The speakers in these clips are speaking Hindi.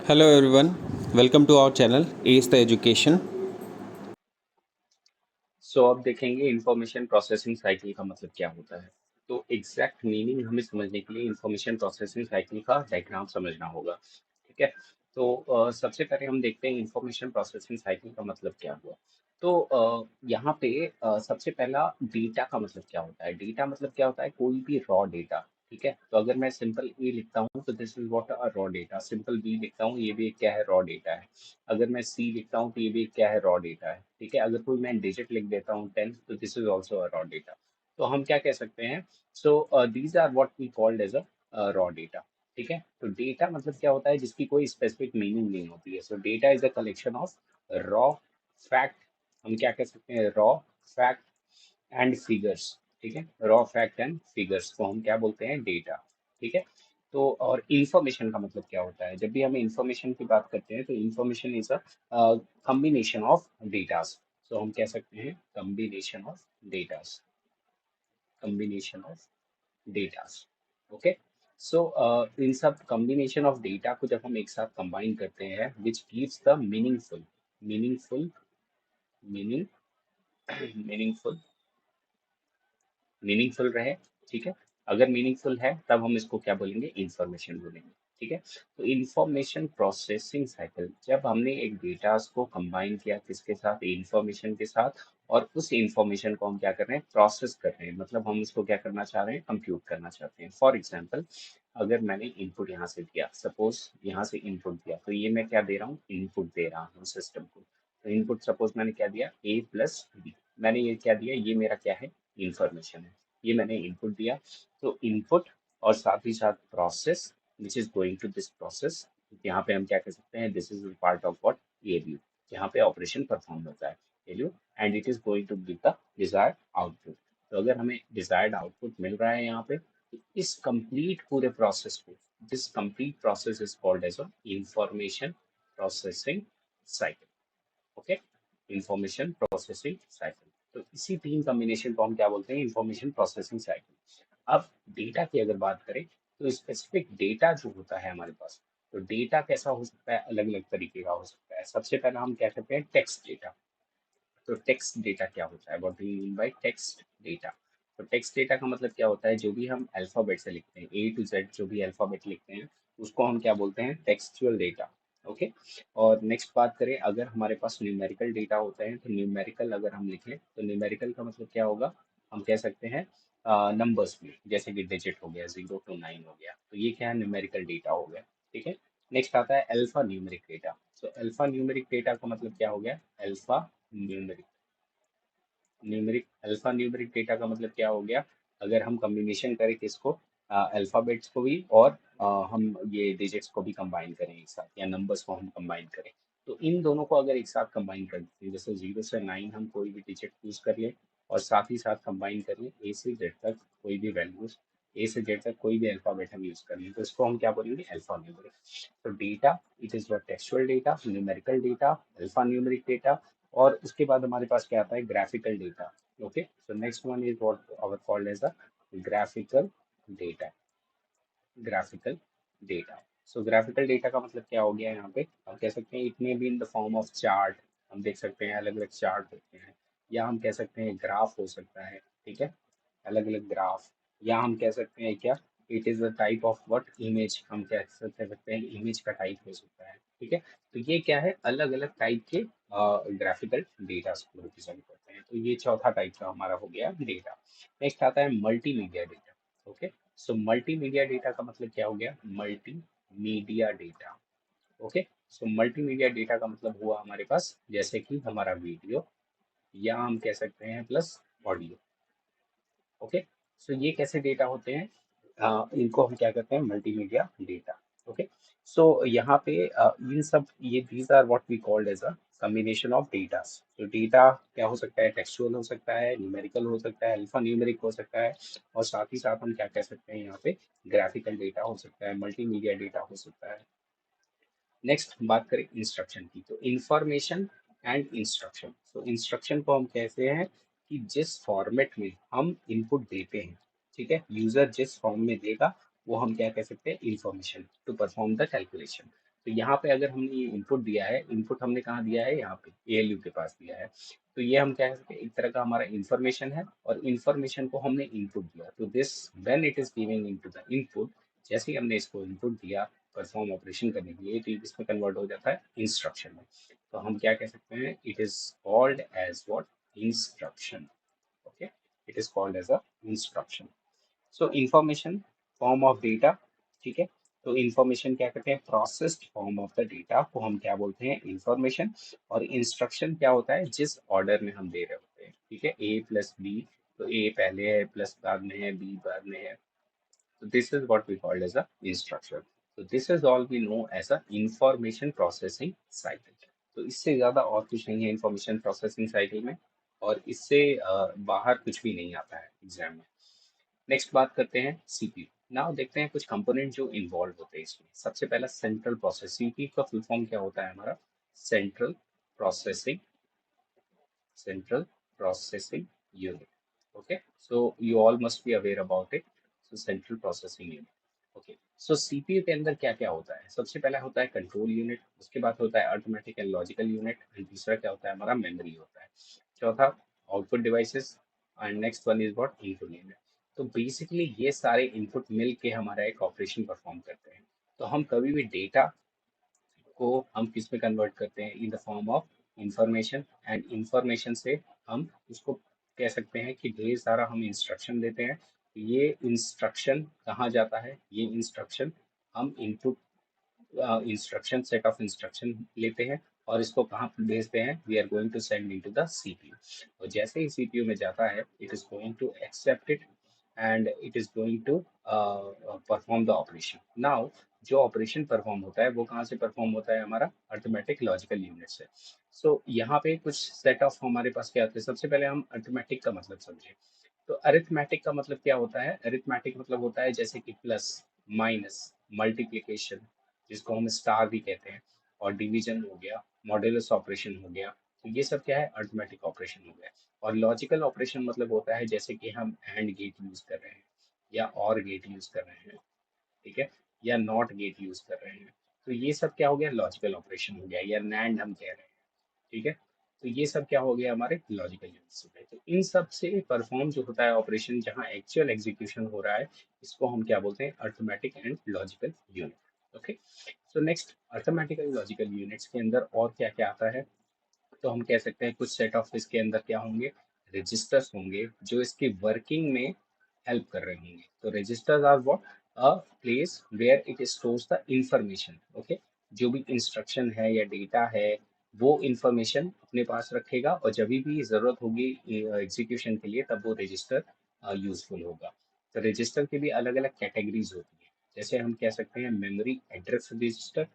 Hello everyone, welcome to our channel Ace the Education. अब देखेंगे इंफॉर्मेशन प्रोसेसिंग साइकिल का मतलब क्या होता है। तो एग्जैक्ट मीनिंग हमें समझने के लिए इंफॉर्मेशन प्रोसेसिंग साइकिल का डायग्राम समझना होगा। ठीक है। सबसे पहले हम देखते हैं इंफॉर्मेशन प्रोसेसिंग साइकिल का मतलब क्या हुआ। यहाँ पे सबसे पहला डेटा का मतलब क्या होता है। डेटा मतलब क्या होता है, कोई भी रॉ डेटा। ठीक है, तो अगर मैं सिंपल ए लिखता हूँ तो this is what a raw data. Simple B लिखता हूँ, ये भी एक क्या है, रॉ डेटा है। अगर मैं सी लिखता हूँ तो ये भी क्या है, रॉ डेटा है। ठीक है, अगर कोई मैं डिजिट लिख देता हूँ 10, तो this is also a raw data. तो हम क्या कह सकते हैं, these are what we called as a raw data. ठीक है, तो डेटा मतलब क्या होता है, जिसकी कोई स्पेसिफिक मीनिंग नहीं होती है। सो data is a collection of raw fact. हम क्या कह सकते हैं, रॉ फैक्ट एंड फिगर्स। ठीक है, रॉ फैक्ट एंड फिगर्स को हम क्या बोलते हैं, डेटा। ठीक है। और इंफॉर्मेशन का मतलब क्या होता है, जब भी हम इंफॉर्मेशन की बात करते हैं तो information is a combination of datas. So हम कह सकते हैं combination of datas, combination of datas. Okay. इन सब कम्बिनेशन ऑफ डेटा को जब हम एक साथ कंबाइन करते हैं, which gives the meaningful, meaningful, meaning meaningful, meaningful रहे। ठीक है, अगर मीनिंगफुल है तब हम इसको क्या बोलेंगे, इंफॉर्मेशन बोलेंगे। ठीक है, तो इंफॉर्मेशन प्रोसेसिंग साइकिल, जब हमने एक डेटा को कंबाइन किया किसके साथ, इंफॉर्मेशन के साथ, और उस इंफॉर्मेशन को हम क्या कर रहे हैं, प्रोसेस कर रहे हैं। मतलब हम उसको क्या करना चाह रहे हैं, कंप्यूट करना चाहते हैं। फॉर एग्जाम्पल, अगर मैंने इनपुट यहाँ से दिया, सपोज यहाँ से इनपुट दिया, तो ये मैं क्या दे रहा हूँ, इनपुट दे रहा हूँ सिस्टम को। तो इनपुट सपोज मैंने क्या दिया, ए प्लस बी। मैंने ये क्या दिया, ये मेरा क्या है, इंफॉर्मेशन है। ये मैंने इनपुट दिया। तो इनपुट और साथ ही साथ process, which is going to this process. यहाँ पे हम क्या कह सकते हैं, this is part of what, ALU, जहाँ पे ऑपरेशन परफॉर्म होता है, ALU, and it is going to give the desired output. तो अगर हमें डिजायर्ड आउटपुट मिल रहा है यहाँ पे, तो इस कंप्लीट पूरे प्रोसेस को, this complete process is called as information processing cycle. Okay, information processing cycle. तो इसी तीन कॉम्बिनेशन को हम क्या बोलते हैं, इंफॉर्मेशन प्रोसेसिंग साइकिल। अब डेटा की अगर बात करें, तो स्पेसिफिक डेटा जो होता है हमारे पास, तो डेटा कैसा हो सकता है, अलग अलग तरीके का हो सकता है। सबसे पहला हम क्या कहते हैं, टेक्स्ट डेटा। तो टेक्स्ट डेटा क्या होता है, what do you mean by text data. तो टेक्स्ट डेटा का मतलब क्या होता है, जो भी हम अल्फाबेट से लिखते हैं, ए टू जेड जो भी अल्फाबेट लिखते हैं, उसको हम क्या बोलते हैं, टेक्सचुअल डेटा। ओके। और नेक्स्ट बात करें, अगर हमारे पास न्यूमेरिकल डेटा होता है, तो न्यूमेरिकल अगर हम लिखें, तो न्यूमेरिकल का मतलब क्या होगा, हम कह सकते हैं नंबर्स में, जैसे कि डिजिट हो गया, 0 to 9 हो गया, तो ये क्या है, न्यूमेरिकल डेटा हो गया। ठीक है। नेक्स्ट आता है अल्फा न्यूमेरिक डेटा। तो अल्फा न्यूमेरिक डेटा का मतलब क्या हो गया, alpha numeric, numeric, alpha numeric data का मतलब क्या हो गया, अगर हम कम्बिनेशन करें किसको, अल्फाबेट्स को भी, और हम ये डिजिट्स को भी कंबाइन करें एक साथ, या नंबर्स को हम कंबाइन करें, तो इन दोनों को अगर एक साथ कंबाइन कर देते हैं, जैसे 0 से 9 हम कोई भी डिजिट यूज कर लें, और साथ ही साथ कंबाइन कर लें ए से जेड तक कोई भी वैल्यूज, ए से जेड तक कोई भी अल्फाबेट हम यूज कर लें, तो इसको हम क्या बोलेंगे, अल्फा न्यूमेरिक। तो data, it is your textual data, numerical data, alpha numeric data. और उसके बाद हमारे पास क्या आता है, graphical data. Okay, so next one is what our called as a graphical data, graphical data. So graphical data का मतलब क्या हो गया, यहाँ पे हम कह सकते हैं it may be in the form of chart. हम देख सकते हैं अलग अलग चार्ट होते हैं, या हम कह सकते हैं ग्राफ हो सकता है। ठीक है, अलग अलग ग्राफ, या हम कह सकते हैं क्या, it is a type of what, image. हम कह सकते हैं इमेज का टाइप हो सकता है। ठीक है, तो ये क्या है, अलग अलग टाइप के ग्राफिकल डेटा को रिप्रेजेंट करते हैं। तो ये चौथा टाइप का हमारा हो गया डेटा। नेक्स्ट आता है मल्टीमीडिया डेटा। ओके, सो मल्टीमीडिया डेटा का मतलब क्या हो गया, मल्टीमीडिया डेटा। ओके, सो मल्टीमीडिया डेटा का मतलब हुआ हमारे पास, जैसे कि हमारा वीडियो, या हम कह सकते हैं प्लस ऑडियो। ओके, सो ये कैसे डेटा होते हैं, इनको हम क्या कहते हैं, मल्टीमीडिया डेटा। ओके, सो यहाँ पे इन सब, ये these are what we called as a combination of data. तो डेटा क्या हो सकता है, टेक्सचुअल हो सकता है, न्यूमेरिकल हो सकता है, अल्फा न्यूमेरिक हो सकता है, और साथ ही साथ हम क्या कह सकते हैं, यहाँ पे ग्राफिकल डेटा हो सकता है, मल्टीमीडिया डेटा हो सकता है। नेक्स्ट बात करें इंस्ट्रक्शन की, तो इंफॉर्मेशन एंड इंस्ट्रक्शन। तो इंस्ट्रक्शन को हम कहते हैं कि जिस फॉर्मेट में हम इनपुट देते हैं, ठीक है, यूजर जिस फॉर्म में देगा, वो हम क्या कह सकते हैं, information to perform the calculation. तो यहाँ पे अगर हमने ये इनपुट दिया है, इनपुट हमने कहाँ दिया है, यहाँ पे एएलयू के पास दिया है, तो ये हम कह सकते हैं एक तरह का हमारा इंफॉर्मेशन है, और इंफॉर्मेशन को हमने इनपुट दिया, तो this when it is giving into the input, जैसे ही हमने इसको इनपुट दिया परफॉर्म ऑपरेशन करने के लिए, तो इसमें कन्वर्ट हो जाता है इंस्ट्रक्शन में। तो हम क्या कह सकते हैं, it is called as what, instruction. Okay, it is called as a instruction. So information form of data, ठीक है। तो इंफॉर्मेशन क्या कहते हैं, processed form of the data को हम क्या बोलते हैं, इंफॉर्मेशन। और इंस्ट्रक्शन क्या होता है, जिस ऑर्डर में हम दे रहे होते हैं, ठीक है, ए प्लस बी, तो ए पहले है, प्लस बाद में है, बी बाद में है, तो this is what we called as a instruction. तो this is all we know as a information processing cycle. तो इससे ज्यादा और कुछ नहीं है इंफॉर्मेशन प्रोसेसिंग साइकिल में, और इससे बाहर कुछ भी नहीं आता है एग्जाम में। नेक्स्ट बात करते हैं सीपीयू। नाउ देखते हैं कुछ कंपोनेंट जो इन्वॉल्व होते हैं इसमें। सबसे पहला सेंट्रल प्रोसेस, सीपीयू का फुल फॉर्म क्या होता है हमारा, central processing, central processing unit. Okay, so you all must be aware about it. So central processing unit. Okay, so CPU के अंदर क्या क्या होता है, सबसे पहला होता है कंट्रोल यूनिट, उसके बाद होता है arithmetic and logical unit, and तीसरा क्या होता है हमारा, मेमोरी होता है, चौथा output devices, and next one is what, input unit. तो बेसिकली ये सारे इनपुट मिल के हमारा एक ऑपरेशन परफॉर्म करते हैं। तो हम कभी भी डेटा को हम किस में कन्वर्ट करते हैं, in the form of information, and information से हम उसको कह सकते हैं कि ढेर सारा हम इंस्ट्रक्शन देते हैं। ये इंस्ट्रक्शन कहाँ जाता है, ये इंस्ट्रक्शन हम input instruction, set of instruction लेते हैं, और इसको कहाँ पे भेजते हैं, we are going to send into the CPU. और जैसे ही सीपीयू में जाता है, it is going to accept it, and it is going to perform the operation. Now जो ऑपरेशन परफॉर्म होता है वो कहाँ से परफॉर्म होता है, हमारा अर्थमेटिक लॉजिकल यूनिट से। सो यहाँ पे कुछ सेट ऑफ हमारे पास क्या होते हैं, सबसे पहले हम अर्थमेटिक का मतलब समझें। तो अरिथमेटिक का मतलब क्या होता है, अरिथमेटिक मतलब होता है जैसे कि प्लस, माइनस, मल्टीप्लिकेशन, जिसको हम स्टार भी कहते हैं, और डिवीजन हो गया, मॉड्यूलस ऑपरेशन हो गया। तो ये सब क्या है, अरिथमेटिक ऑपरेशन हो गया। और लॉजिकल ऑपरेशन मतलब होता है जैसे कि हम एंड गेट यूज कर रहे हैं, या और गेट यूज कर रहे हैं, ठीक है, या नॉट गेट यूज कर रहे हैं। तो ये सब क्या हो गया, लॉजिकल ऑपरेशन हो गया, या नैंड हम कह रहे हैं, ठीक है। तो ये सब क्या हो गया, हमारे लॉजिकल यूनिट्स हो गए। तो इन सब से परफॉर्म जो होता है ऑपरेशन, जहाँ एक्चुअल एग्जीक्यूशन हो रहा है, इसको हम क्या बोलते हैं, arithmetic and logical unit. Okay, so next, arithmetic and logical units के अंदर और क्या क्या आता है, तो हम कह सकते हैं कुछ सेट ऑफ इसके अंदर क्या होंगे, रजिस्टर्स होंगे, जो इसकी वर्किंग में हेल्प कर रहे होंगे। तो registers are what, a place where it stores the information. Okay, जो भी इंस्ट्रक्शन है या डेटा है, वो इंफॉर्मेशन अपने पास रखेगा, और जब भी ज़रूरत होगी एग्जीक्यूशन के लिए, तब वो रजिस्टर यूजफुल होगा। तो रजिस्टर की भी अलग अलग कैटेगरीज होती है, जैसे हम कह सकते हैं मेमोरी एड्रेस रजिस्टर,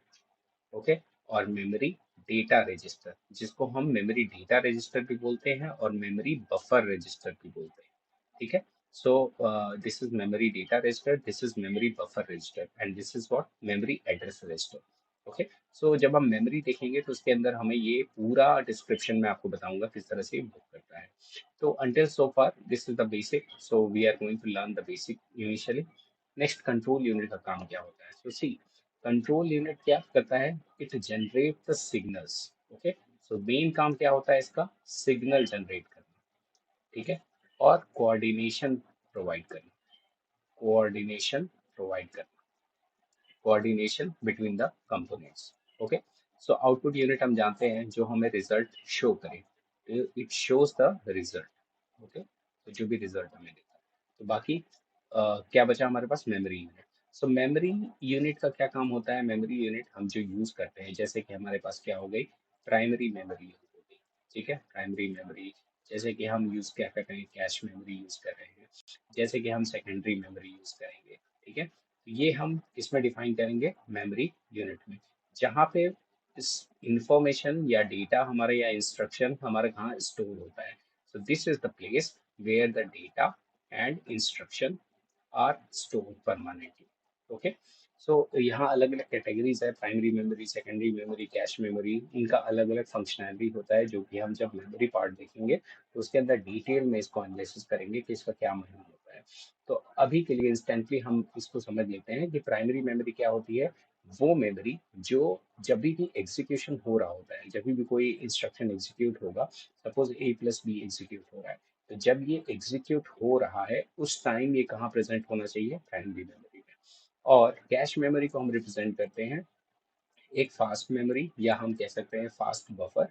ओके, और मेमोरी डेटा रजिस्टर, जिसको हम मेमोरी डेटा रजिस्टर भी बोलते हैं, और मेमोरी बफर रजिस्टर भी बोलते हैं, ठीक है। So this is memory data register, this is memory buffer register, and this is what, memory address register. Okay, so जब हम मेमोरी देखेंगे तो उसके अंदर हमें ये पूरा डिस्क्रिप्शन में आपको बताऊंगा किस तरह से बुक करता है। तो until so far this is the basic, so we are going to learn the basic initially. Next, control unit का काम क्या होता है, so see, कंट्रोल यूनिट क्या करता है, it generate the signals. Okay, so main काम क्या होता है इसका, सिग्नल जनरेट करना, ठीक है, और कोऑर्डिनेशन प्रोवाइड करना, कोऑर्डिनेशन प्रोवाइड करना, coordination between the components. Okay, so output unit हम जानते हैं जो हमें रिजल्ट शो करे, it shows the result. Okay, तो जो भी रिजल्ट हमें देता है। तो बाकी क्या बचा हमारे पास, मेमोरी यूनिट। सो मेमोरी यूनिट का क्या काम होता है, मेमोरी यूनिट हम जो यूज करते हैं, जैसे कि हमारे पास क्या हो गई, प्राइमरी मेमोरी हो गई, ठीक है, प्राइमरी मेमोरी, जैसे कि हम यूज क्या कर रहे हैं, कैश मेमोरी यूज कर रहे हैं, जैसे कि हम सेकेंडरी मेमोरी यूज करेंगे, ठीक है। तो ये हम इसमें डिफाइन करेंगे मेमोरी यूनिट में, जहाँ पे इस इंफॉर्मेशन या डेटा हमारे या इंस्ट्रक्शन हमारे कहाँ स्टोर होता है। So this is the place where the data and instruction are store permanently. Okay, so यहाँ अलग अलग कैटेगरीज है, primary memory, secondary memory, cache memory, इनका अलग अलग फंक्शनैलिटी होता है, जो कि हम जब मेमोरी पार्ट देखेंगे तो उसके अंदर डिटेल में इसको एनालिसिस करेंगे कि इसका क्या मतलब होता है। तो अभी के लिए इंस्टेंटली हम इसको समझ लेते हैं कि प्राइमरी मेमोरी क्या होती है, वो मेमोरी जो जब भी एग्जीक्यूशन हो रहा होता है, जब भी कोई इंस्ट्रक्शन एग्जीक्यूट होगा, सपोज A+B एग्जीक्यूट हो रहा है, तो जब ये एग्जीक्यूट हो रहा है उस टाइम ये कहाँ प्रेजेंट होना चाहिए, प्राइमरी मेमोरी में। और कैश मेमोरी को हम रिप्रेजेंट करते हैं एक फास्ट मेमोरी, या हम कह सकते हैं फास्ट बफर,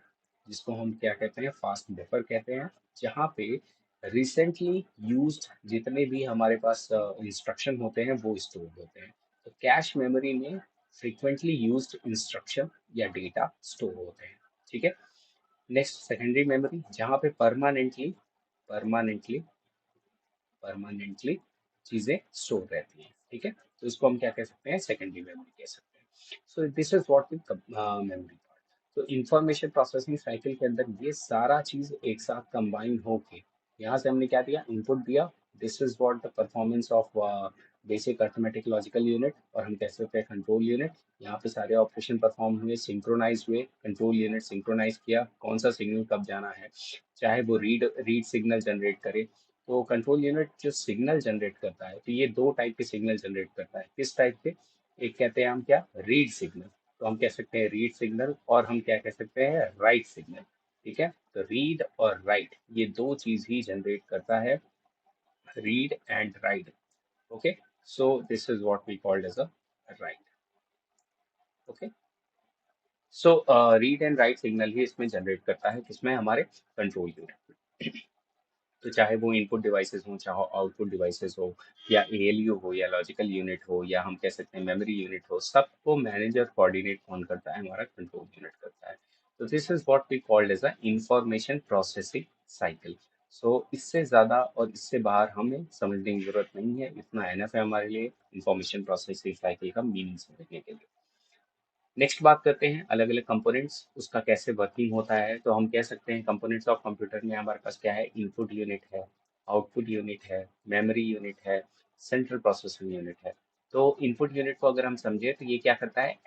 जिसको हम क्या कहते हैं, फास्ट बफर कहते हैं, जहाँ पे रिसेंटली यूज्ड जितने भी हमारे पास इंस्ट्रक्शन होते हैं वो स्टोर होते हैं। तो कैश मेमोरी में फ्रीक्वेंटली यूज्ड इंस्ट्रक्शन या डेटा स्टोर होते हैं। ठीक है। नेक्स्ट सेकेंडरी मेमोरी, जहाँ पे परमानेंटली परमानेंटली चीजें स्टोर रहती हैं। ठीक है। तो इसको हम क्या कह सकते हैं, सेकेंडरी मेमोरी कह सकते हैं। So this is what we memory part. तो इंफॉर्मेशन प्रोसेसिंग साइकिल के अंदर ये सारा चीज एक साथ कंबाइन होके यहाँ से हमने क्या दिया, इनपुट दिया। This is what the performance of basic arithmetic logical unit, और हम कह सकते हैं कंट्रोल यूनिट। यहाँ पे सारे ऑपरेशन परफॉर्म हुए, सिंक्रोनाइज हुए, कंट्रोल यूनिट सिंक्रोनाइज किया कौन सा सिग्नल कब जाना है, चाहे वो रीड सिग्नल जनरेट करे। तो कंट्रोल यूनिट जो सिग्नल जनरेट करता है, तो ये दो टाइप के सिग्नल जनरेट करता है। किस टाइप के, एक कहते हैं हम क्या, रीड सिग्नल, तो हम कह सकते हैं रीड सिग्नल, और हम क्या कह सकते हैं, राइट सिग्नल। ठीक है। तो रीड और राइट ये दो चीज ही जनरेट करता है, read and write. Okay. So this is what we called as a write. Okay. So read and write signal ही इसमें जनरेट करता है, किसमें, हमारे कंट्रोल यूनिट। तो चाहे वो इनपुट डिवाइसेस हो, चाहे आउटपुट डिवाइसेस हो, या एएलयू हो, या लॉजिकल यूनिट हो, या हम कह सकते हैं मेमोरी यूनिट हो, सबको मैनेज और कोऑर्डिनेट कौन करता है, हमारा कंट्रोल यूनिट करता है। तो this is what we called as a information processing cycle. So इससे ज़्यादा और इससे बाहर हमें समझने की जरूरत नहीं है, इतना एनफ है हमारे लिए इंफॉर्मेशन प्रोसेसिंग साइकिल का मीनिंग समझने के लिए। नेक्स्ट बात करते हैं अलग अलग कंपोनेंट्स, उसका कैसे वर्किंग होता है। तो हम कह सकते हैं कंपोनेंट्स ऑफ कंप्यूटर में हमारे पास क्या है, इनपुट यूनिट है, आउटपुट यूनिट है, मेमोरी यूनिट है, सेंट्रल प्रोसेसिंग यूनिट है। तो इनपुट यूनिट को अगर हम समझे तो ये क्या करता है,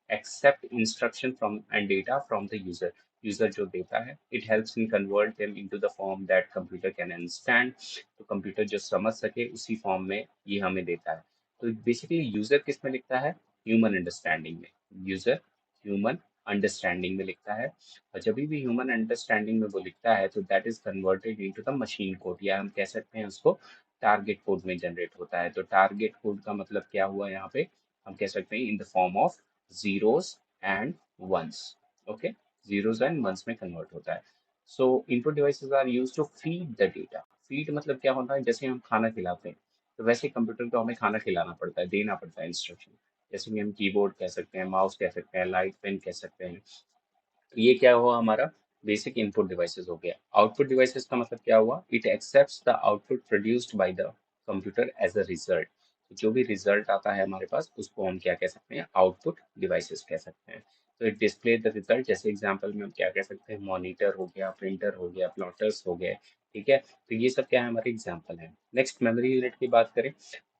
accept instruction from and data from the user. User जो देता है, it helps in convert them into the form that computer can understand. तो कंप्यूटर जो समझ सके उसी फॉर्म में ये हमें देता है। तो बेसिकली यूजर किस में लिखता है, ह्यूमन अंडरस्टैंडिंग में। यूजर ह्यूमन अंडरस्टैंडिंग में लिखता है, और जब भी ह्यूमन अंडरस्टैंडिंग में वो लिखता है तो that is converted into the machine code, या हम कह सकते हैं उसको टारगेट कोड में जनरेट होता है। तो टारगेट कोड का मतलब क्या हुआ यहाँ पे, हम कह सकते हैं in the form of zeros and ones. Okay. Zeros and ones में कन्वर्ट होता है। So input devices are used to feed the data. Feed मतलब क्या होता है, जैसे हम खाना खिलाते हैं, तो वैसे कंप्यूटर को हमें खाना खिलाना पड़ता है, देना पड़ता है इंस्ट्रक्शन। जैसे कि हम कीबोर्ड कह सकते हैं, माउस कह सकते हैं, लाइट पेन कह सकते हैं। तो ये क्या हुआ, हमारा बेसिक इनपुट डिवाइसेस हो गया। आउटपुट डिवाइसेस का मतलब क्या हुआ, it accepts the output produced by the computer as a result. जो भी रिजल्ट आता है हमारे पास उसको हम क्या कह सकते हैं, आउटपुट डिवाइसेस कह सकते हैं। तो इट डिस्प्ले द रिजल्ट, जैसे एग्जांपल में हम क्या कह सकते हैं, मॉनिटर हो गया, प्रिंटर हो गया, प्लॉटर्स हो गए। ठीक है। तो ये सब क्या है, हमारे एग्जांपल है। नेक्स्ट मेमोरी यूनिट की बात करें,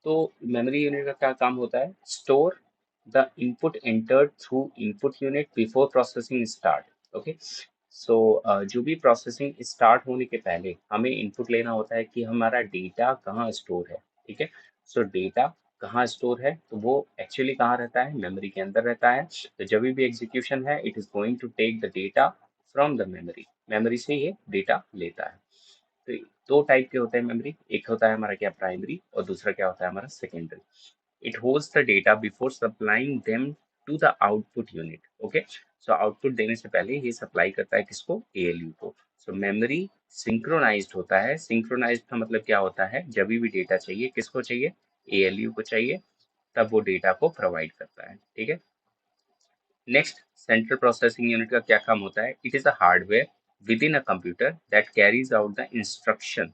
तो मेमोरी यूनिट का क्या काम होता है, store the input entered through input unit before processing start. Okay. सो जो भी प्रोसेसिंग स्टार्ट होने के पहले हमें इनपुट लेना होता है कि हमारा डेटा कहाँ स्टोर है। ठीक है। सो डेटा कहाँ स्टोर है, तो वो एक्चुअली कहाँ रहता है, मेमोरी के अंदर रहता है। तो जब भी एग्जीक्यूशन है, it is going to take the data from the memory, memory से ये डेटा लेता है। तो दो टाइप के होते हैं मेमोरी, एक होता है हमारा क्या, प्राइमरी, और दूसरा क्या होता है हमारा secondary. It holds the data before supplying them to the output unit. Okay. So output देने से पहले ये सप्लाई करता है किसको, ALU को। So memory synchronized होता है। synchronized का मतलब क्या होता है, जब भी डेटा चाहिए किसको चाहिए, ALU को चाहिए, तब वो डेटा को प्रोवाइड करता है। ठीक है। नेक्स्ट, सेंट्रल प्रोसेसिंग यूनिट का क्या काम होता है, it is a hardware with in a computer that carries out the instruction.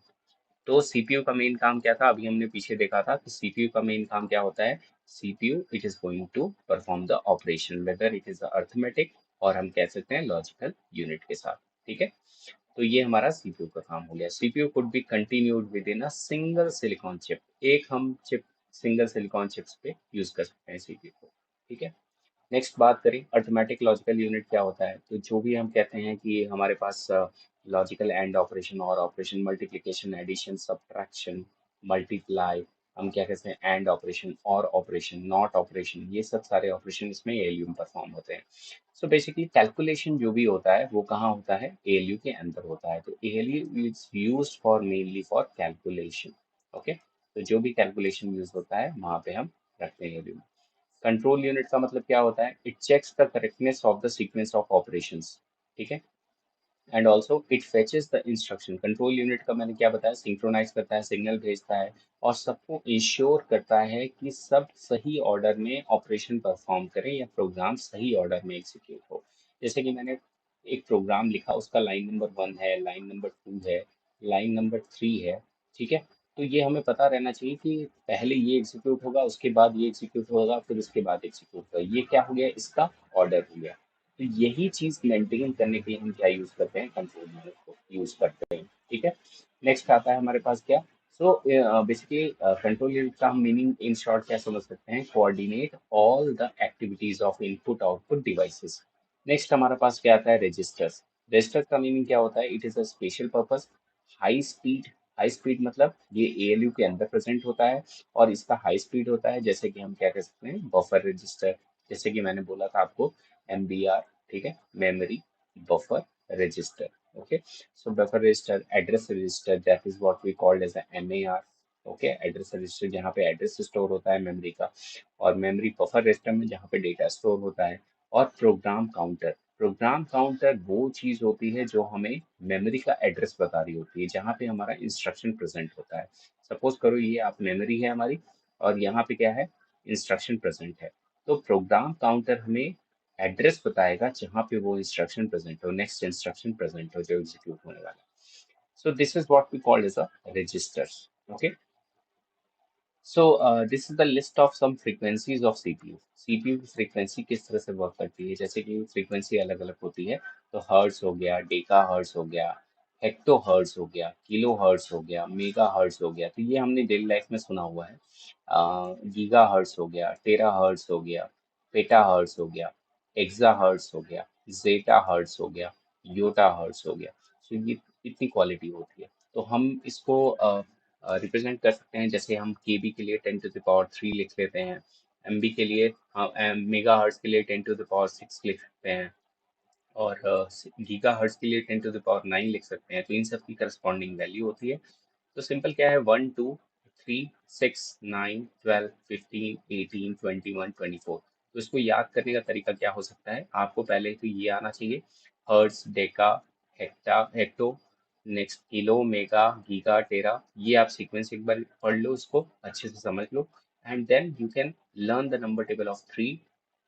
तो सीपीयू का मेन काम क्या था, अभी हमने पीछे देखा था कि सीपीयू का मेन काम क्या होता है, CPU it is going to perform the operation whether it is arithmetic, और हम कह सकते हैं लॉजिकल यूनिट के साथ। ठीक है। तो ये हमारा सीपीयू का काम हो गया। CPU could be continued with in a single silicon chip, एक हम चिप सिंगल सिलिकॉन चिप्स पे यूज कर सकते हैं सीपीयू को। ठीक है। नेक्स्ट बात करें अर्थमेटिक लॉजिकल यूनिट क्या होता है, तो जो भी हम कहते हैं कि हमारे पास logical and operation or operation, multiplication, addition, subtraction, multiply, हम क्या कहते हैं, and operation, or operation, not operation, ये सब सारे ऑपरेशन इसमें एएलयू में परफॉर्म होते हैं। सो बेसिकली कैलकुलेशन जो भी होता है वो कहाँ होता है, एएलयू के अंदर होता है। तो ALU is used for mainly for calculation. Okay, तो जो भी कैलकुलेशन यूज होता है वहां पे हम रखते हैं एएलयू। कंट्रोल यूनिट का मतलब क्या होता है, it checks the correctness of the sequence of operations. ठीक है, and also it fetches the instruction. Control unit का मैंने क्या बताया, सिंक्रोनाइज करता है, सिग्नल भेजता है और सबको इंश्योर करता है कि सब सही ऑर्डर में ऑपरेशन परफॉर्म करें या प्रोग्राम सही ऑर्डर में एग्जीक्यूट हो। जैसे कि मैंने एक प्रोग्राम लिखा, उसका लाइन नंबर 1 है, लाइन नंबर 2 है, लाइन नंबर 3 है। ठीक है, तो ये हमें पता रहना चाहिए कि पहले ये एग्जीक्यूट होगा, उसके बाद ये एग्जीक्यूट होगा, फिर उसके बाद एग्जीक्यूट होगा। ये क्या हो गया, इसका ऑर्डर हो गया। तो यही चीज मेंटेन करने के लिए हम क्या यूज करते हैं, कंट्रोल यूनिट को यूज करते हैं। ठीक है, नेक्स्ट आता है हमारे पास क्या, सो बेसिकली कंट्रोल यूनिट का हम मीनिंग इन शॉर्ट क्या समझ सकते हैं, coordinate all the activities of input output devices. Next हमारे पास क्या आता है, रजिस्टर्स। रजिस्टर का मीनिंग क्या होता है, it is a special purpose high speed. High speed मतलब ये एएलयू के अंदर प्रेजेंट होता है और इसका हाई स्पीड होता है। जैसे कि हम क्या कह सकते हैं, बफर रजिस्टर, जैसे कि मैंने बोला था आपको, एमबीआर। ठीक है, memory buffer register. Okay, so buffer register, address register, that is what we called as MAR. Okay, address register जहाँ पे एड्रेस स्टोर होता है मेमोरी का, और मेमोरी बफर रजिस्टर में जहाँ पे डेटा स्टोर होता है। और प्रोग्राम काउंटर, प्रोग्राम काउंटर वो चीज होती है जो हमें मेमोरी का एड्रेस बता रही होती है, जहाँ पे हमारा इंस्ट्रक्शन प्रेजेंट होता है। सपोज करो ये आप मेमोरी है हमारी, और यहाँ पे क्या है, इंस्ट्रक्शन प्रेजेंट है। तो प्रोग्राम काउंटर हमें एड्रेस बताएगा जहाँ पे वो इंस्ट्रक्शन प्रेजेंट हो, नेक्स्ट इंस्ट्रक्शन प्रेजेंट हो जो एग्जीक्यूट होने वाला है। So this is what we called as a registers. Okay, this is the list of some frequencies of CPU. CPU की फ्रीक्वेंसी किस तरह से वर्क करती है, जैसे कि फ्रीक्वेंसी अलग अलग होती है। तो हर्ट्स हो गया, डेका हर्ट्स हो गया, हेक्टो हर्ट्स हो गया, किलो हर्ट्स हो गया, मेगा हर्ट्स हो गया। तो ये हमने डेली लाइफ में सुना हुआ है। गीगा हर्ट्स हो गया, टेरा हर्ट्स हो गया, पेटा हर्ट्स हो गया, एक्सा हर्ट्स हो गया, जेटा हर्ट्स हो गया, योटा हर्ट्स हो गया। तो ये इतनी क्वालिटी होती है। तो हम इसको रिप्रेजेंट कर सकते हैं, जैसे हम केबी के लिए 10⁻³ लिख लेते हैं, एमबी के लिए, मेगा हर्ट्स के लिए 10⁻6 लिख सकते हैं, और गीगा हर्ट्स के लिए 10⁻9 लिख सकते हैं। तो इन सब की करस्पॉन्डिंग वैल्यू होती है। तो सिंपल क्या है, 1 2 3 6 9 12 15 18 21 24। तो इसको याद करने का तरीका क्या हो सकता है, आपको पहले तो ये आना चाहिए, hertz, deca, hecto, next kilo, mega, giga, tera. ये आप सीक्वेंस एक बार पढ़ लो, इसको अच्छे से समझ लो, and then you can learn the number table of 3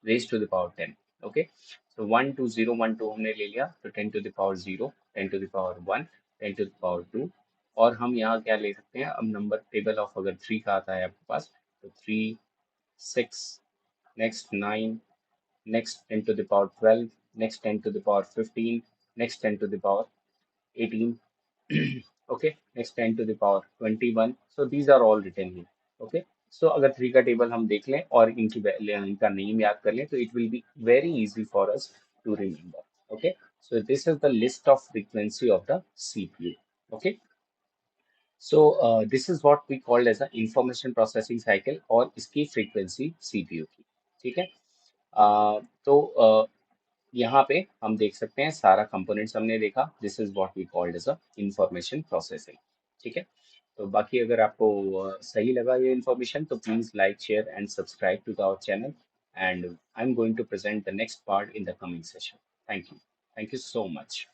raise to the power 10। Okay, so 1 2 0 1 2 हमने ले लिया, तो 10⁻0, 10⁻1, 10⁻2। और हम यहाँ क्या ले सकते हैं, अब नंबर टेबल ऑफ अगर 3 का आता है आपके पास, तो 3, 6, next 9, next 10⁻12, next 10⁻15, next 10⁻18, okay, next 10⁻21। so these are all written here। okay, so अगर 3 का टेबल हम देख लें और इनका नेम याद कर लें, तो it will be very easy for us to remember। okay, so this is the list of frequency of the CPU। okay, so this is what we called as a information processing cycle, और इसकी frequency CPU की। ठीक है, तो यहाँ पे हम देख सकते हैं सारा कंपोनेंट्स हमने देखा। This is what we called as a information processing. ठीक है, तो बाकी अगर आपको सही लगा ये इन्फॉर्मेशन, तो please like, share and subscribe to our channel, and I am going to present the next part in the coming session. Thank you, thank you so much.